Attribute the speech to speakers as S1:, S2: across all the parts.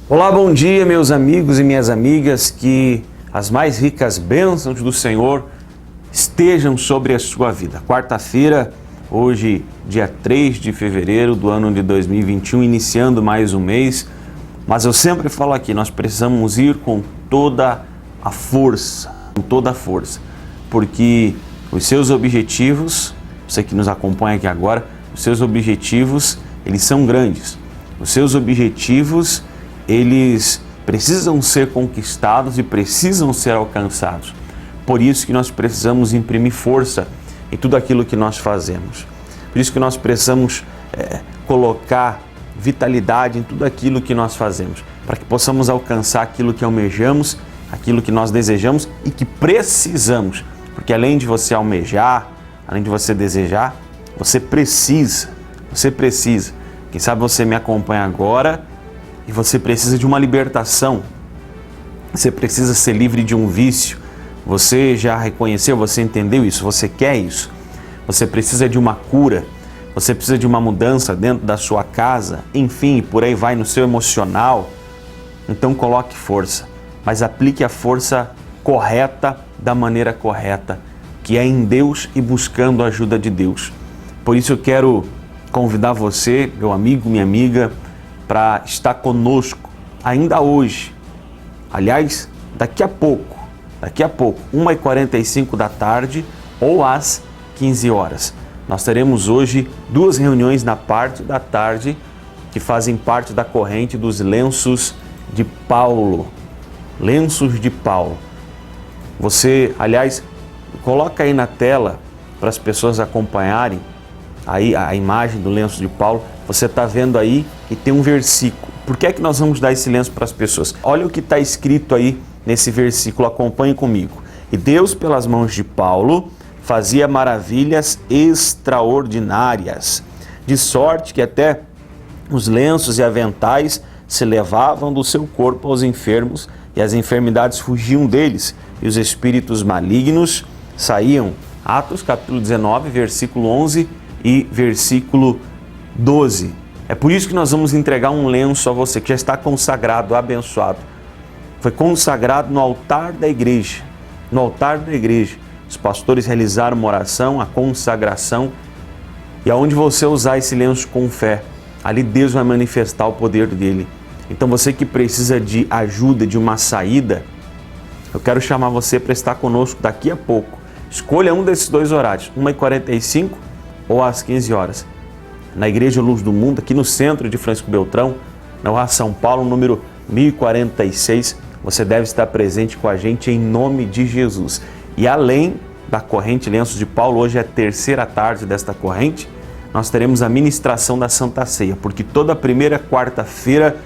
S1: Olá, bom dia, meus amigos e minhas amigas, que as mais ricas bênçãos do Senhor estejam sobre a sua vida. Quarta-feira, hoje, dia 3 de fevereiro do ano de 2021, iniciando mais um mês, mas eu sempre falo aqui, nós precisamos ir com toda a força, porque os seus objetivos, você que nos acompanha aqui agora, os seus objetivos, eles são grandes, os seus objetivos, eles precisam ser conquistados e precisam ser alcançados. Por isso que nós precisamos imprimir força em tudo aquilo que nós fazemos. Por isso que nós precisamos colocar vitalidade em tudo aquilo que nós fazemos, para que possamos alcançar aquilo que almejamos, aquilo que nós desejamos e que precisamos. Porque além de você almejar, além de você desejar, você precisa. Quem sabe você me acompanha agora e você precisa de uma libertação, você precisa ser livre de um vício, você já reconheceu, você entendeu isso, você quer isso, você precisa de uma cura, você precisa de uma mudança dentro da sua casa, enfim, por aí vai no seu emocional. Então coloque força, mas aplique a força correta, da maneira correta, que é em Deus e buscando a ajuda de Deus. Por isso eu quero convidar você, meu amigo, minha amiga, para estar conosco ainda hoje. Aliás, daqui a pouco, 1h45 da tarde ou às 15 horas. Nós teremos hoje 2 reuniões na parte da tarde que fazem parte da corrente dos lenços de Paulo. Lenços de Paulo. Você, aliás, coloca aí na tela para as pessoas acompanharem aí a imagem do lenço de Paulo. Você está vendo aí que tem um versículo. Por que é que nós vamos dar esse lenço para as pessoas? Olha o que está escrito aí nesse versículo, acompanhe comigo. E Deus, pelas mãos de Paulo, fazia maravilhas extraordinárias, de sorte que até os lenços e aventais se levavam do seu corpo aos enfermos, e as enfermidades fugiam deles, e os espíritos malignos saíam. Atos capítulo 19, versículo 11 e versículo 12. É por isso que nós vamos entregar um lenço a você, que já está consagrado, abençoado. Foi consagrado no altar da igreja. No altar da igreja. Os pastores realizaram uma oração, a consagração. E aonde você usar esse lenço com fé, ali Deus vai manifestar o poder dele. Então você que precisa de ajuda, de uma saída, eu quero chamar você para estar conosco daqui a pouco. Escolha um desses 2 horários, 1h45 ou às 15 horas. Na Igreja Luz do Mundo, aqui no centro de Francisco Beltrão, na Rua São Paulo, número 1046. Você deve estar presente com a gente em nome de Jesus. E além da corrente Lenços de Paulo, hoje é a 3ª tarde desta corrente, nós teremos a ministração da Santa Ceia, porque toda primeira quarta-feira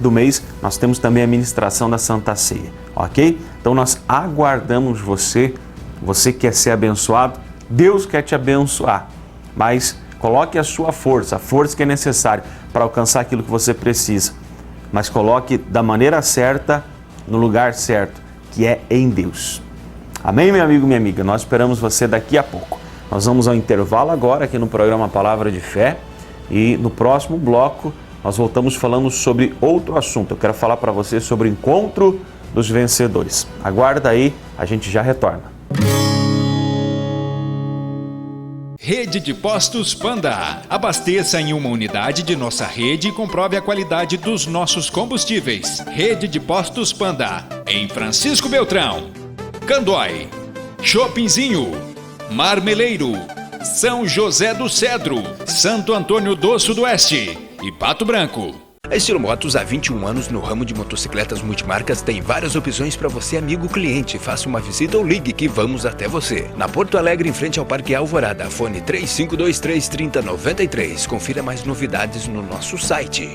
S1: do mês nós temos também a ministração da Santa Ceia, ok? Então nós aguardamos você, você quer ser abençoado, Deus quer te abençoar, mas coloque a sua força, a força que é necessária para alcançar aquilo que você precisa. Mas coloque da maneira certa, no lugar certo, que é em Deus. Amém, meu amigo, minha amiga? Nós esperamos você daqui a pouco. Nós vamos ao intervalo agora aqui no programa Palavra de Fé. E no próximo bloco nós voltamos falando sobre outro assunto. Eu quero falar para você sobre o encontro dos vencedores. Aguarda aí, a gente já retorna.
S2: Rede de Postos Panda. Abasteça em uma unidade de nossa rede e comprove a qualidade dos nossos combustíveis. Rede de Postos Panda, em Francisco Beltrão, Candói, Chopinzinho, Marmeleiro, São José do Cedro, Santo Antônio do Sudoeste e Pato Branco.
S3: A Estilo Motos, há 21 anos no ramo de motocicletas multimarcas, tem várias opções para você, amigo cliente. Faça uma visita ou ligue que vamos até você. Na Porto Alegre, em frente ao Parque Alvorada, fone 3523-3093. Confira mais novidades no nosso site.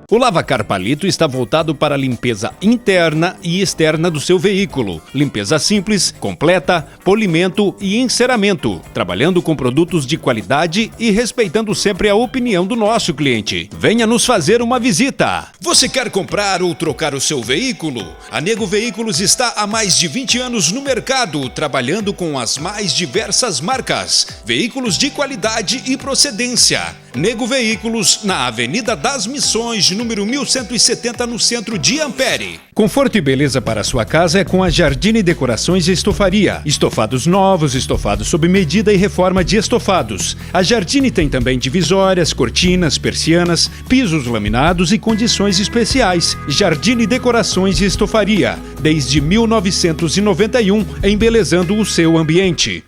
S2: O Lavacar Palito está voltado para a limpeza interna e externa do seu veículo. Limpeza simples, completa, polimento e enceramento. Trabalhando com produtos de qualidade e respeitando sempre a opinião do nosso cliente. Venha nos fazer uma visita. Você quer comprar ou trocar o seu veículo? A Nego Veículos está há mais de 20 anos no mercado, trabalhando com as mais diversas marcas. Veículos de qualidade e procedência. Nego Veículos, na Avenida das Missões, número 1170, no centro de Ampere. Conforto e beleza para a sua casa é com a Jardine Decorações e Estofaria. Estofados novos, estofados sob medida e reforma de estofados. A Jardine tem também divisórias, cortinas, persianas, pisos laminados e condições especiais. Jardine Decorações e Estofaria, desde 1991, embelezando o seu ambiente.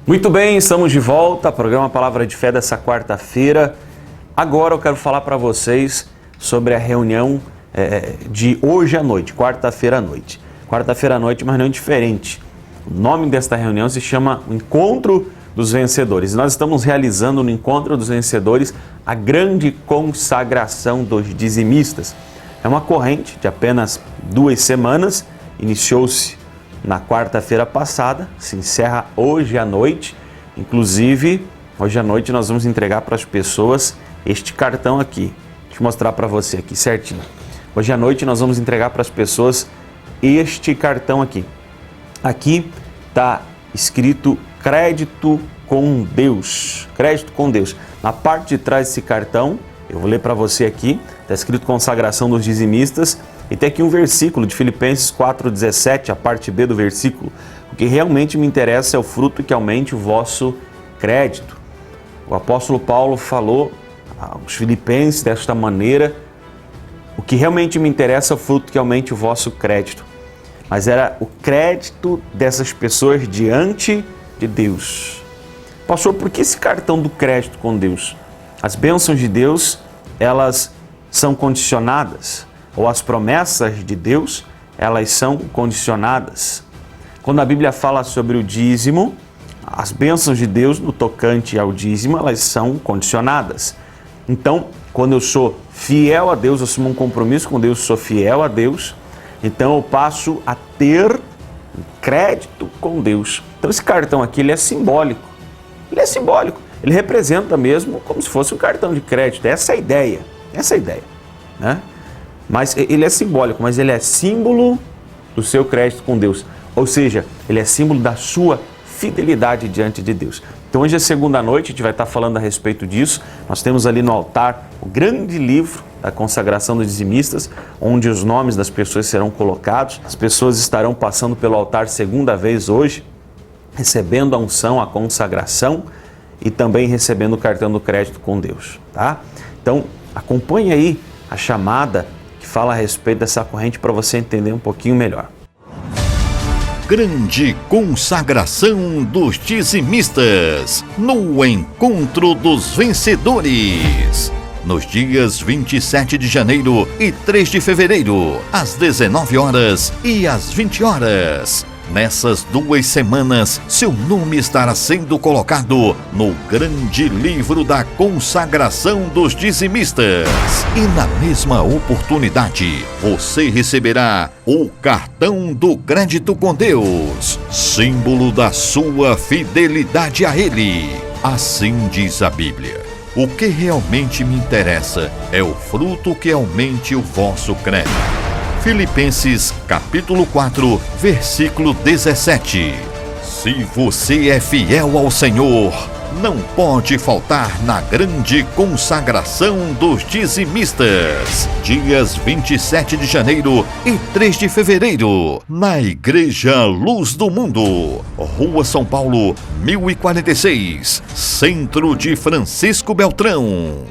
S1: Muito bem, estamos de volta, programa Palavra de Fé dessa quarta-feira. Agora eu quero falar para vocês sobre a reunião de hoje à noite, quarta-feira à noite. Quarta-feira à noite é uma reunião diferente. O nome desta reunião se chama Encontro dos Vencedores. Nós estamos realizando no Encontro dos Vencedores a grande consagração dos dizimistas. É uma corrente de apenas 2 semanas, iniciou-se na quarta-feira passada, se encerra hoje à noite. Inclusive, hoje à noite nós vamos entregar para as pessoas este cartão aqui. Deixa eu mostrar para você aqui certinho. Hoje à noite nós vamos entregar para as pessoas este cartão aqui. Aqui está escrito crédito com Deus. Crédito com Deus. Na parte de trás desse cartão, eu vou ler para você aqui, está escrito consagração dos dizimistas. E tem aqui um versículo de Filipenses 4,17, a parte B do versículo. O que realmente me interessa é o fruto que aumente o vosso crédito. O apóstolo Paulo falou aos filipenses desta maneira: o que realmente me interessa é o fruto que aumente o vosso crédito. Mas era o crédito dessas pessoas diante de Deus. Pastor, por que esse cartão do crédito com Deus? As bênçãos de Deus, elas são condicionadas. Ou as promessas de Deus, elas são condicionadas. Quando a Bíblia fala sobre o dízimo, as bênçãos de Deus no tocante ao dízimo, elas são condicionadas. Então, quando eu sou fiel a Deus, eu assumo um compromisso com Deus, sou fiel a Deus, então eu passo a ter crédito com Deus. Então esse cartão aqui, ele é simbólico. Ele é simbólico. Ele representa mesmo como se fosse um cartão de crédito. Essa é a ideia. Essa é a ideia, né? Mas ele é simbólico, mas ele é símbolo do seu crédito com Deus. Ou seja, ele é símbolo da sua fidelidade diante de Deus. Então hoje é segunda noite, a gente vai estar falando a respeito disso. Nós temos ali no altar o grande livro da consagração dos dizimistas, onde os nomes das pessoas serão colocados. As pessoas estarão passando pelo altar segunda vez hoje, recebendo a unção, a consagração e também recebendo o cartão do crédito com Deus, tá? Então acompanhe aí a chamada que fala a respeito dessa corrente para você entender um pouquinho melhor.
S4: Grande consagração dos dizimistas no Encontro dos Vencedores. Nos dias 27 de janeiro e 3 de fevereiro, às 19 horas e às 20 horas. Nessas 2 semanas, seu nome estará sendo colocado no grande livro da consagração dos dizimistas. E na mesma oportunidade, você receberá o cartão do crédito com Deus, símbolo da sua fidelidade a Ele. Assim diz a Bíblia: o que realmente me interessa é o fruto que aumente o vosso crédito. Filipenses capítulo 4, versículo 17. Se você é fiel ao Senhor, não pode faltar na grande consagração dos dizimistas. Dias 27 de janeiro e 3 de fevereiro, na Igreja Luz do Mundo, Rua São Paulo, 1046, Centro de Francisco Beltrão.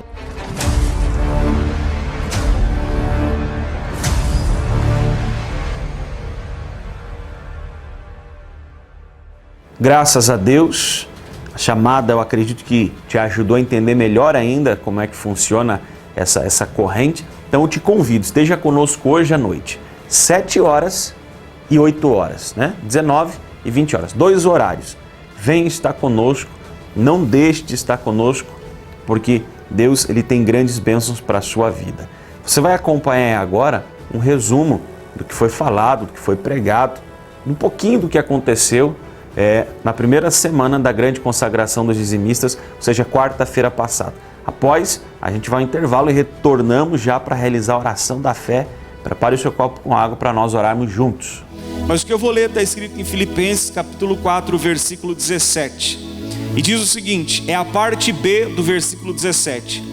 S1: Graças a Deus, a chamada eu acredito que te ajudou a entender melhor ainda como é que funciona essa corrente. Então eu te convido, esteja conosco hoje à noite, 7 horas e 8 horas, né? 19 e 20 horas, 2 horários. Vem estar conosco, não deixe de estar conosco, porque Deus ele tem grandes bênçãos para a sua vida. Você vai acompanhar agora um resumo do que foi falado, do que foi pregado, um pouquinho do que aconteceu na primeira semana da grande consagração dos dizimistas, ou seja, quarta-feira passada. Após, a gente vai ao intervalo e retornamos já para realizar a oração da fé. Prepare o seu copo com água para nós orarmos juntos.
S5: Mas o que eu vou ler está escrito em Filipenses capítulo 4, versículo 17. E diz o seguinte, é a parte B do versículo 17.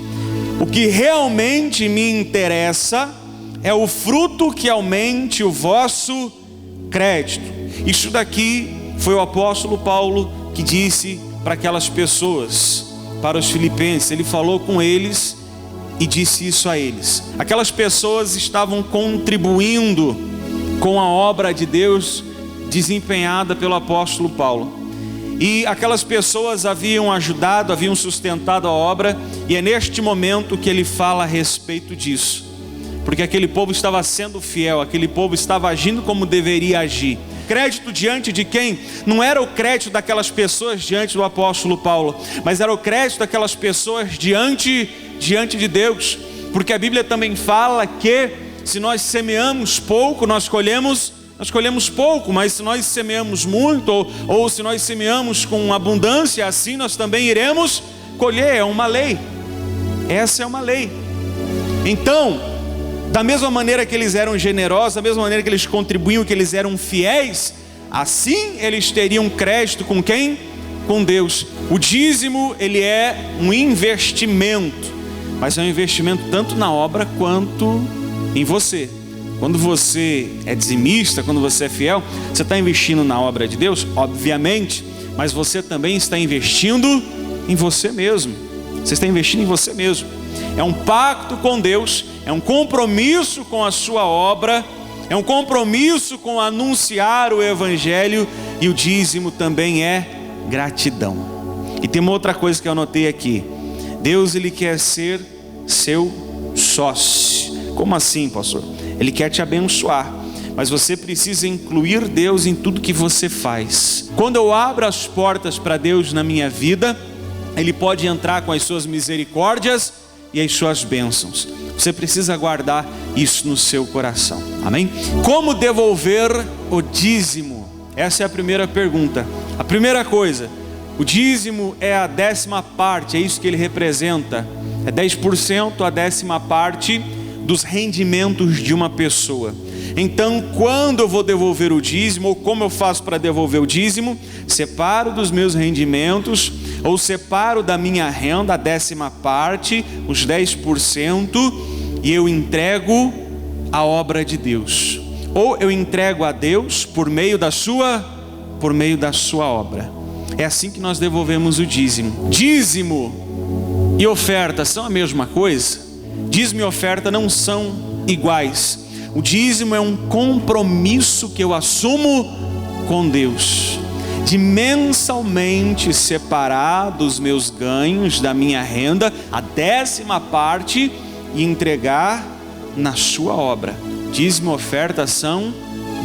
S5: O que realmente me interessa é o fruto que aumente o vosso crédito. Isso daqui foi o apóstolo Paulo que disse para aquelas pessoas, para os filipenses. Ele falou com eles e disse isso a eles. Aquelas pessoas estavam contribuindo com a obra de Deus desempenhada pelo apóstolo Paulo. E aquelas pessoas haviam ajudado, haviam sustentado a obra, e é neste momento que ele fala a respeito disso. Porque aquele povo estava sendo fiel, aquele povo estava agindo como deveria agir. Crédito diante de quem? Não era o crédito daquelas pessoas diante do apóstolo Paulo, mas era o crédito daquelas pessoas diante de Deus. Porque a Bíblia também fala que se nós semeamos pouco, nós colhemos pouco, mas se nós semeamos muito, ou se nós semeamos com abundância, assim nós também iremos colher. É uma lei, essa é uma lei. Então, da mesma maneira que eles eram generosos, da mesma maneira que eles contribuíam, que eles eram fiéis, assim eles teriam crédito com quem? Com Deus. O dízimo, ele é um investimento, mas é um investimento tanto na obra quanto em você. Quando você é dizimista, quando você é fiel, você está investindo na obra de Deus, obviamente, mas você também está investindo em você mesmo. Você está investindo em você mesmo. É um pacto com Deus, é um compromisso com a sua obra, é um compromisso com anunciar o Evangelho, e o dízimo também é gratidão. E tem uma outra coisa que eu anotei aqui. Deus, ele quer ser seu sócio. Como assim, pastor? Ele quer te abençoar, mas você precisa incluir Deus em tudo que você faz. Quando eu abro as portas para Deus na minha vida, Ele pode entrar com as suas misericórdias e as suas bênçãos. Você precisa guardar isso no seu coração, amém? Como devolver o dízimo? Essa é a primeira pergunta. A primeira coisa, o dízimo é a 10ª parte, é isso que ele representa. É 10%, a 10ª parte dos rendimentos de uma pessoa. Então, quando eu vou devolver o dízimo, ou como eu faço para devolver o dízimo? Separo dos meus rendimentos, ou separo da minha renda a 10ª parte, os 10%, e eu entrego a obra de Deus. Ou eu entrego a Deus por meio da sua obra. É assim que nós devolvemos o dízimo. Dízimo e oferta são a mesma coisa? Dízimo e oferta não são iguais. O dízimo é um compromisso que eu assumo com Deus, de mensalmente separar dos meus ganhos, da minha renda, a 10ª parte e entregar na sua obra. Dízimo e oferta são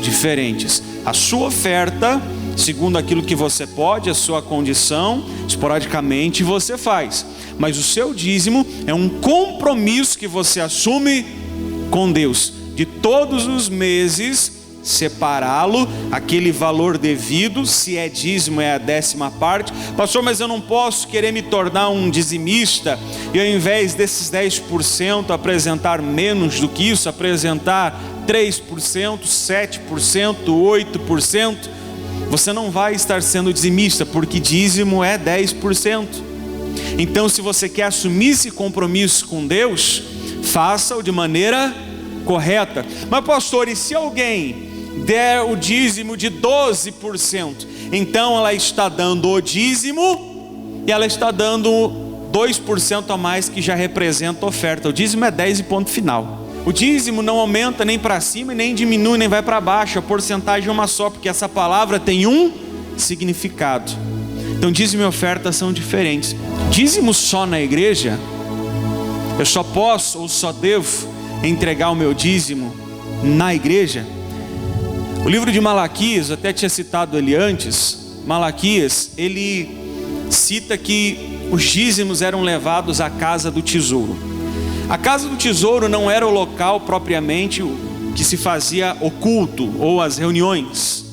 S5: diferentes. A sua oferta, segundo aquilo que você pode, a sua condição, esporadicamente você faz. Mas o seu dízimo é um compromisso que você assume com Deus, de todos os meses separá-lo, aquele valor devido. Se é dízimo, é a 10ª parte. Pastor, mas eu não posso querer me tornar um dizimista e ao invés desses 10% apresentar menos do que isso, apresentar 3%, 7%, 8%. Você não vai estar sendo dizimista, porque dízimo é 10%. Então, se você quer assumir esse compromisso com Deus, faça-o de maneira correta. Mas pastor, e se alguém der o dízimo de 12%? Então ela está dando o dízimo e ela está dando 2% a mais, que já representa a oferta. O dízimo é 10 e ponto final. O dízimo não aumenta nem para cima, nem diminui, nem vai para baixo. A porcentagem é uma só, porque essa palavra tem um significado. Então dízimo e oferta são diferentes. Dízimo só na igreja, eu só posso ou só devo entregar o meu dízimo na igreja. O livro de Malaquias, eu até tinha citado ele antes. Malaquias, ele cita que os dízimos eram levados à casa do tesouro. A casa do tesouro não era o local propriamente que se fazia o culto ou as reuniões.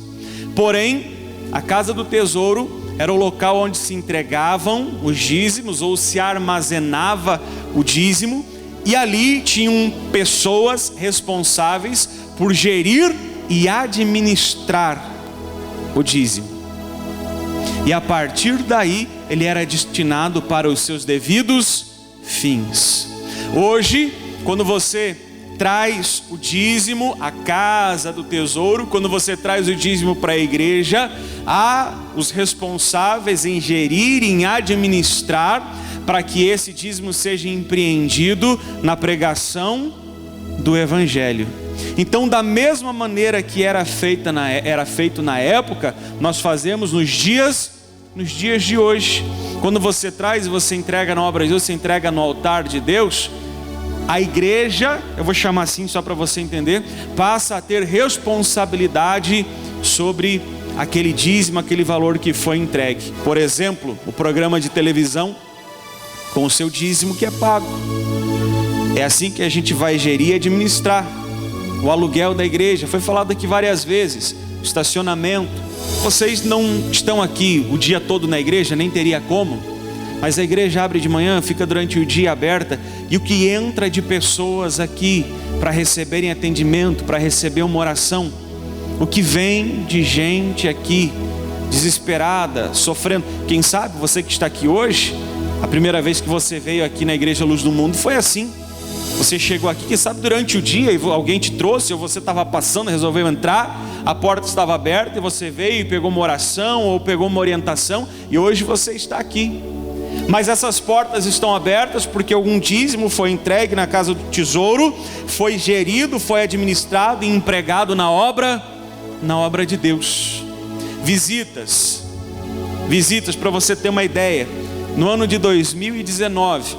S5: Porém, a casa do tesouro era o local onde se entregavam os dízimos, ou se armazenava o dízimo. E ali tinham pessoas responsáveis por gerir e administrar o dízimo. E a partir daí, ele era destinado para os seus devidos fins. Hoje, quando você traz o dízimo à casa do tesouro, quando você traz o dízimo para a igreja, há os responsáveis em gerir, em administrar, para que esse dízimo seja empreendido na pregação do Evangelho. Então, da mesma maneira que era feito na época, nós fazemos nos dias de hoje. Quando você traz e você entrega na obra de Deus, você entrega no altar de Deus, a igreja, eu vou chamar assim só para você entender, passa a ter responsabilidade sobre aquele dízimo, aquele valor que foi entregue. Por exemplo, o programa de televisão com o seu dízimo que é pago. É assim que a gente vai gerir e administrar. O aluguel da igreja, foi falado aqui várias vezes, o estacionamento. Vocês não estão aqui o dia todo na igreja, nem teria como. Mas a igreja abre de manhã, fica durante o dia aberta, e o que entra de pessoas aqui para receberem atendimento, para receber uma oração, o que vem de gente aqui desesperada, sofrendo. Quem sabe você que está aqui hoje, a primeira vez que você veio aqui na Igreja Luz do Mundo foi assim. Você chegou aqui, quem sabe durante o dia, e alguém te trouxe, ou você estava passando, resolveu entrar, a porta estava aberta e você veio e pegou uma oração ou pegou uma orientação, e hoje você está aqui. Mas essas portas estão abertas porque algum dízimo foi entregue na casa do tesouro, foi gerido, foi administrado e empregado na obra de Deus. Visitas para você ter uma ideia. No ano de 2019,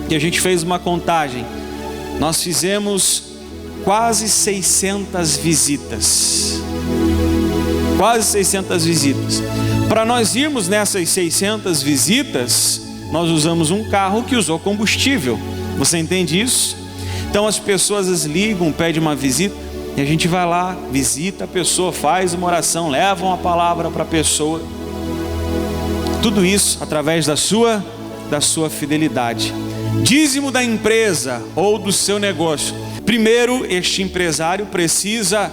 S5: que a gente fez uma contagem, nós fizemos quase 600 visitas. Quase 600 visitas. Para nós irmos nessas 600 visitas, nós usamos um carro que usou combustível. Você entende isso? Então as pessoas ligam, pedem uma visita, e a gente vai lá, visita a pessoa, faz uma oração, leva uma palavra para a pessoa. Tudo isso através da sua fidelidade. Dízimo da empresa ou do seu negócio. Primeiro, este empresário precisa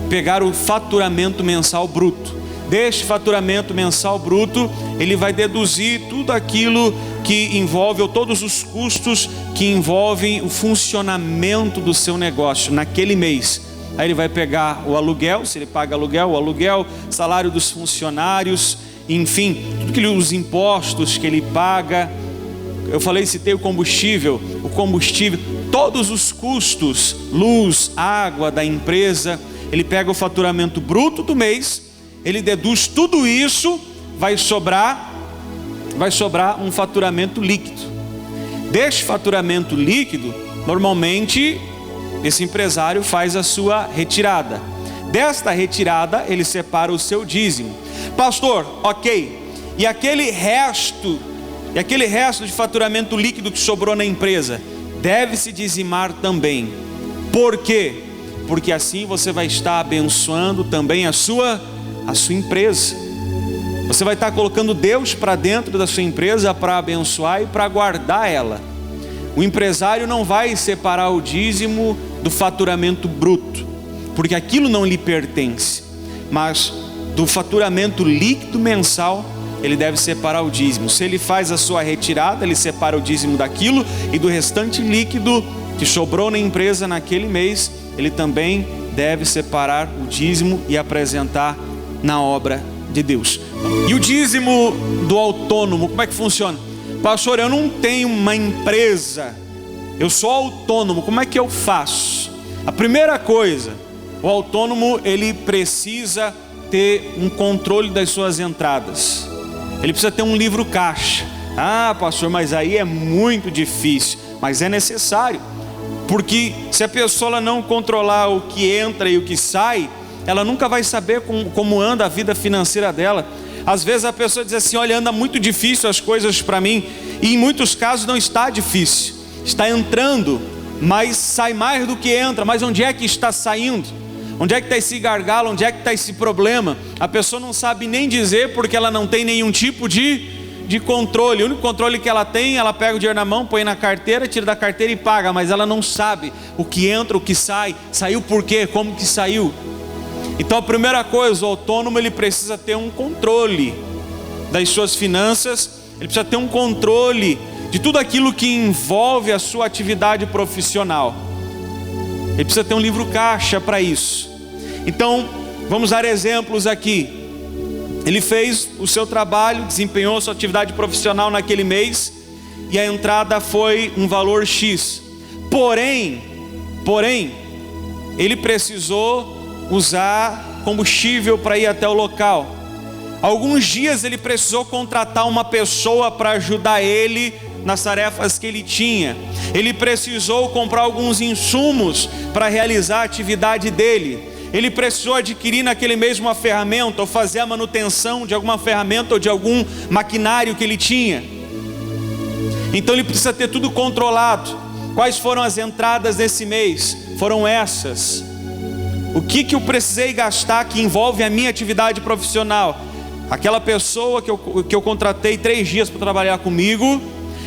S5: pegar o faturamento mensal bruto. Deste faturamento mensal bruto, ele vai deduzir tudo aquilo que envolve, ou todos os custos que envolvem o funcionamento do seu negócio naquele mês. Aí ele vai pegar o aluguel, se ele paga aluguel, o aluguel, salário dos funcionários, enfim, tudo aquilo, os impostos que ele paga. Eu citei o combustível, todos os custos, luz, água da empresa. Ele pega o faturamento bruto do mês, ele deduz tudo isso, vai sobrar um faturamento líquido. Deste faturamento líquido, normalmente esse empresário faz a sua retirada. Desta retirada, ele separa o seu dízimo. Pastor, ok, e aquele resto de faturamento líquido que sobrou na empresa, deve-se dizimar também. Por quê? Porque assim você vai estar abençoando também a sua empresa. Você vai estar colocando Deus para dentro da sua empresa para abençoar e para guardar ela. O empresário não vai separar o dízimo do faturamento bruto, porque aquilo não lhe pertence, mas do faturamento líquido mensal ele deve separar o dízimo. Se ele faz a sua retirada, ele separa o dízimo daquilo, e do restante líquido que sobrou na empresa naquele mês, ele também deve separar o dízimo e apresentar na obra de Deus. E o dízimo do autônomo, como é que funciona? Pastor, eu não tenho uma empresa, eu sou autônomo, como é que eu faço? A primeira coisa, o autônomo ele precisa ter um controle das suas entradas. Ele precisa ter um livro caixa. Ah, pastor, mas aí é muito difícil. Mas é necessário, porque se a pessoa não controlar o que entra e o que sai, ela nunca vai saber como anda a vida financeira dela. Às vezes a pessoa diz assim: olha, anda muito difícil as coisas para mim. E em muitos casos não está difícil, está entrando, mas sai mais do que entra. Mas onde é que está saindo? Onde é que está esse gargalo? Onde é que está esse problema? A pessoa não sabe nem dizer, porque ela não tem nenhum tipo de controle. O único controle que ela tem, ela pega o dinheiro na mão, põe na carteira, tira da carteira e paga. Mas ela não sabe o que entra, o que sai, saiu por quê, como que saiu. Então a primeira coisa, o autônomo ele precisa ter um controle das suas finanças, ele precisa ter um controle de tudo aquilo que envolve a sua atividade profissional. Ele precisa ter um livro caixa para isso. Então, vamos dar exemplos aqui. Ele fez o seu trabalho, desempenhou sua atividade profissional naquele mês, e a entrada foi um valor X. Porém, ele precisou usar combustível para ir até o local. Alguns dias ele precisou contratar uma pessoa para ajudar ele nas tarefas que ele tinha. Ele precisou comprar alguns insumos para realizar a atividade dele. Ele precisou adquirir naquele mês uma ferramenta, ou fazer a manutenção de alguma ferramenta ou de algum maquinário que ele tinha. Então ele precisa ter tudo controlado. Quais foram as entradas desse mês? Foram essas. O que eu precisei gastar que envolve a minha atividade profissional? Aquela pessoa que eu contratei 3 dias para trabalhar comigo,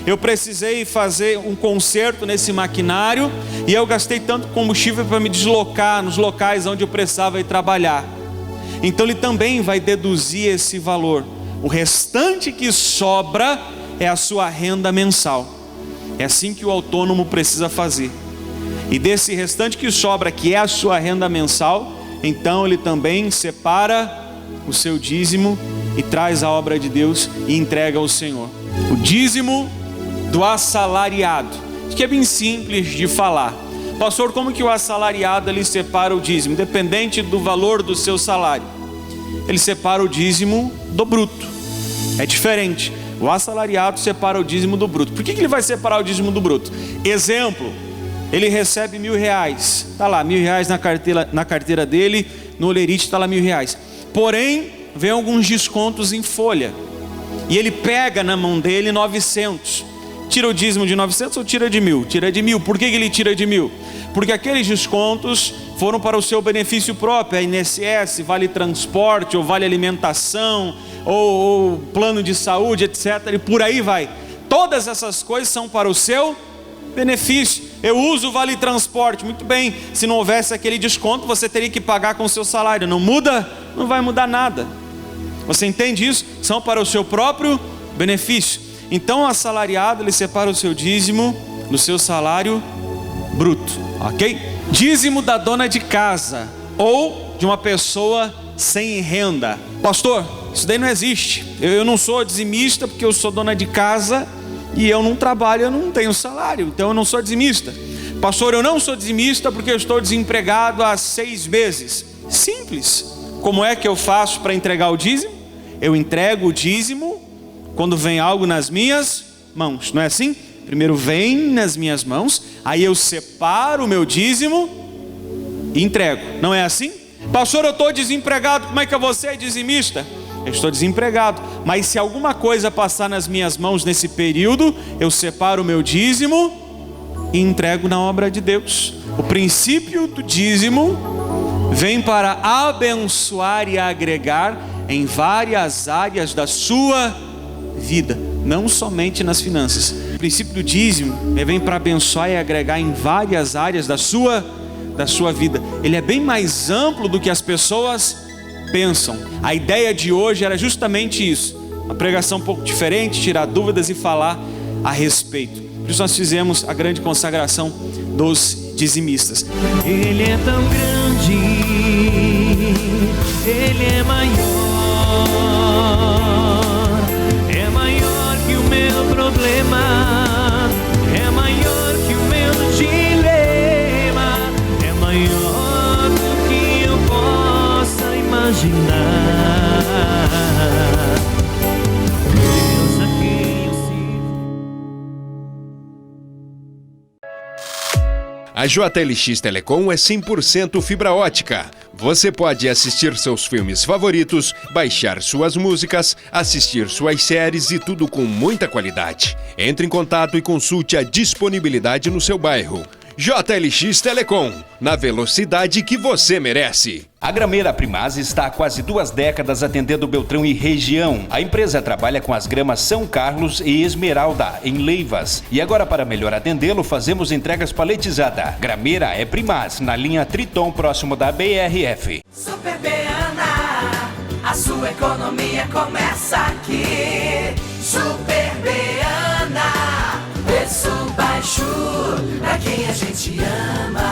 S5: eu precisei fazer um conserto nesse maquinário, e eu gastei tanto combustível para me deslocar nos locais onde eu precisava ir trabalhar. Então ele também vai deduzir esse valor. O restante que sobra é a sua renda mensal. É assim que o autônomo precisa fazer. E desse restante que sobra, que é a sua renda mensal, então ele também separa o seu dízimo e traz a obra de Deus e entrega ao Senhor. O dízimo do assalariado, que é bem simples de falar. Pastor, como que o assalariado ele separa o dízimo? Dependente do valor do seu salário, ele separa o dízimo do bruto. É diferente. O assalariado separa o dízimo do bruto. Por que ele vai separar o dízimo do bruto? Exemplo, ele recebe R$1.000, está lá, R$1.000 na carteira dele, no Olerite está lá R$1.000. Porém, vem alguns descontos em folha, e ele pega na mão dele 900. Tira o dízimo de 900 ou tira de 1.000? Tira de 1.000. Por que ele tira de 1.000? Porque aqueles descontos foram para o seu benefício próprio, a INSS, vale transporte, ou vale alimentação, ou plano de saúde, etc. E por aí vai. Todas essas coisas são para o seu benefício. Eu uso o vale transporte, muito bem. Se não houvesse aquele desconto, você teria que pagar com o seu salário. Não muda? Não vai mudar nada. Você entende isso? São para o seu próprio benefício. Então o assalariado, ele separa o seu dízimo no seu salário bruto, ok? Dízimo da dona de casa ou de uma pessoa sem renda. Pastor, isso daí não existe. Eu não sou dizimista porque eu sou dona de casa e eu não trabalho, eu não tenho salário, então eu não sou dizimista. Pastor, eu não sou dizimista porque eu estou desempregado há 6 meses. Simples. Como é que eu faço para entregar o dízimo? Eu entrego o dízimo quando vem algo nas minhas mãos, não é assim? Primeiro vem nas minhas mãos, aí eu separo o meu dízimo e entrego, não é assim? Pastor, eu estou desempregado, como é que você é dizimista? Eu estou desempregado, mas se alguma coisa passar nas minhas mãos nesse período, eu separo o meu dízimo e entrego na obra de Deus. O princípio do dízimo vem para abençoar e agregar em várias áreas da sua vida, não somente nas finanças. O princípio do dízimo vem para abençoar e agregar em várias áreas da sua vida. Ele é bem mais amplo do que as pessoas pensam. A ideia de hoje era justamente isso, uma pregação um pouco diferente, tirar dúvidas e falar a respeito. Por isso nós fizemos a grande consagração dos dizimistas.
S6: Ele é tão grande, Ele é maior que o meu problema, é maior que o meu dilema, é maior do que eu possa imaginar. Deus a quem eu sirvo.
S2: A JLX Telecom é 100% fibra ótica. Você pode assistir seus filmes favoritos, baixar suas músicas, assistir suas séries e tudo com muita qualidade. Entre em contato e consulte a disponibilidade no seu bairro. JLX Telecom, na velocidade que você merece.
S7: A Grameira Primaz está há quase 2 décadas atendendo Beltrão e região. A empresa trabalha com as gramas São Carlos e Esmeralda, em Leivas. E agora, para melhor atendê-lo, fazemos entregas paletizadas. Grameira é Primaz, na linha Triton, próximo da BRF.
S8: Super Beana, a sua sua economia começa aqui. Super Beana, preço baixo pra quem a gente ama.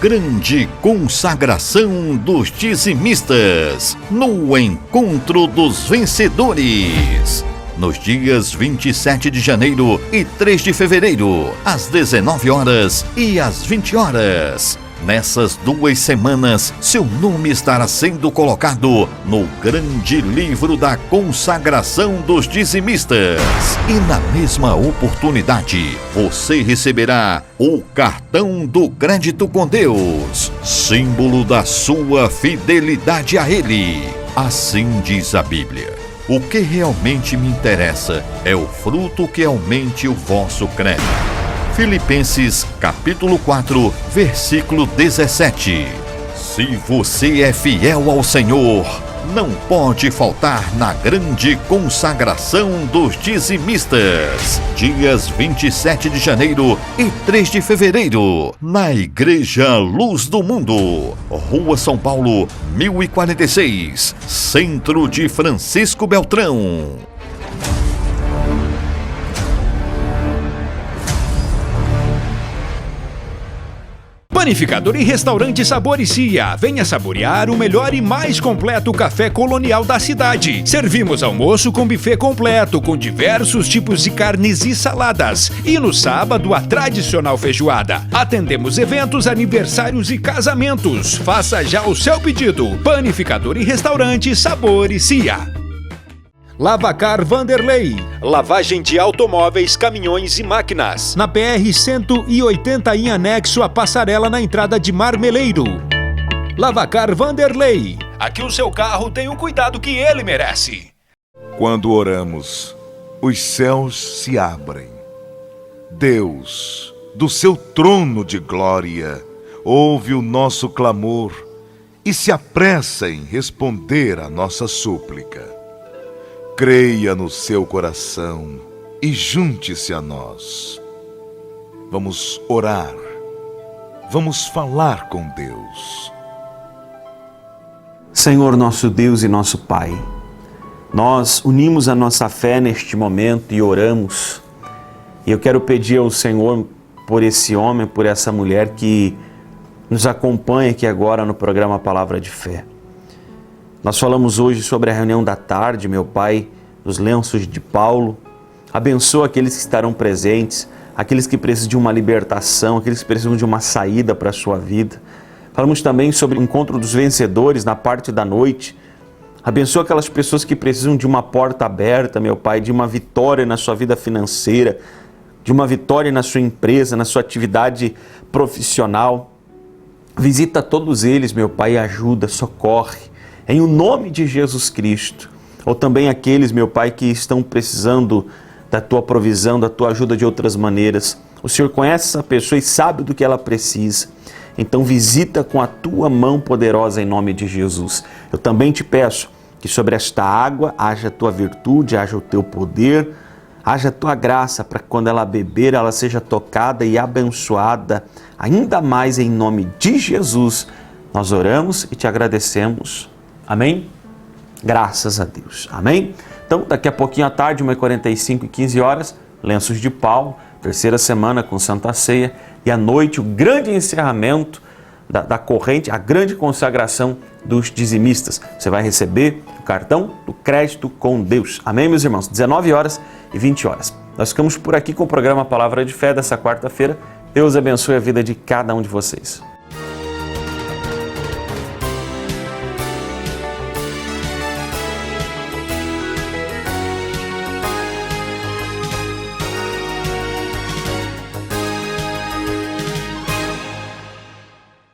S4: Grande consagração dos dizimistas no Encontro dos Vencedores. Nos dias 27 de janeiro e 3 de fevereiro, às 19 horas e às 20 horas. Nessas 2 semanas, seu nome estará sendo colocado no grande livro da consagração dos dizimistas. E na mesma oportunidade, você receberá o cartão do crédito com Deus, símbolo da sua fidelidade a Ele. Assim diz a Bíblia. O que realmente me interessa é o fruto que aumente o vosso crédito. Filipenses capítulo 4, versículo 17. Se você é fiel ao Senhor, não pode faltar na grande consagração dos dizimistas. Dias 27 de janeiro e 3 de fevereiro, na Igreja Luz do Mundo, Rua São Paulo, 1046, Centro de Francisco Beltrão.
S2: Panificador e Restaurante Sabor e Cia. Venha saborear o melhor e mais completo café colonial da cidade. Servimos almoço com buffet completo, com diversos tipos de carnes e saladas. E no sábado, a tradicional feijoada. Atendemos eventos, aniversários e casamentos. Faça já o seu pedido. Panificador e Restaurante Sabor e Cia. Lavacar Vanderlei, lavagem de automóveis, caminhões e máquinas. Na PR-180 em anexo à passarela na entrada de Marmeleiro. Lavacar Vanderlei, aqui o seu carro tem o cuidado que ele merece.
S9: Quando oramos, os céus se abrem. Deus, do seu trono de glória, ouve o nosso clamor e se apressa em responder à nossa súplica. Creia no seu coração e junte-se a nós. Vamos orar. Vamos falar com Deus.
S1: Senhor nosso Deus e nosso Pai, nós unimos a nossa fé neste momento e oramos. E eu quero pedir ao Senhor por esse homem, por essa mulher que nos acompanha aqui agora no programa Palavra de Fé. Nós falamos hoje sobre a reunião da tarde, meu Pai, dos lenços de Paulo. Abençoa aqueles que estarão presentes, aqueles que precisam de uma libertação, aqueles que precisam de uma saída para a sua vida. Falamos também sobre o encontro dos vencedores na parte da noite. Abençoa aquelas pessoas que precisam de uma porta aberta, meu Pai, de uma vitória na sua vida financeira, de uma vitória na sua empresa, na sua atividade profissional. Visita todos eles, meu Pai, e ajuda, socorre. Em o nome de Jesus Cristo, ou também aqueles, meu Pai, que estão precisando da Tua provisão, da Tua ajuda de outras maneiras. O Senhor conhece essa pessoa e sabe do que ela precisa. Então visita com a Tua mão poderosa em nome de Jesus. Eu também te peço que sobre esta água haja a Tua virtude, haja o Teu poder, haja a Tua graça para que quando ela beber, ela seja tocada e abençoada ainda mais em nome de Jesus. Nós oramos e te agradecemos. Amém? Graças a Deus. Amém? Então, daqui a pouquinho à tarde, 1h45 e 15 horas, Lenços de Paulo, terceira semana com Santa Ceia, e à noite o grande encerramento da corrente, a grande consagração dos dizimistas. Você vai receber o cartão do crédito com Deus. Amém, meus irmãos? 19 horas e 20 horas. Nós ficamos por aqui com o programa Palavra de Fé dessa quarta-feira. Deus abençoe a vida de cada um de vocês.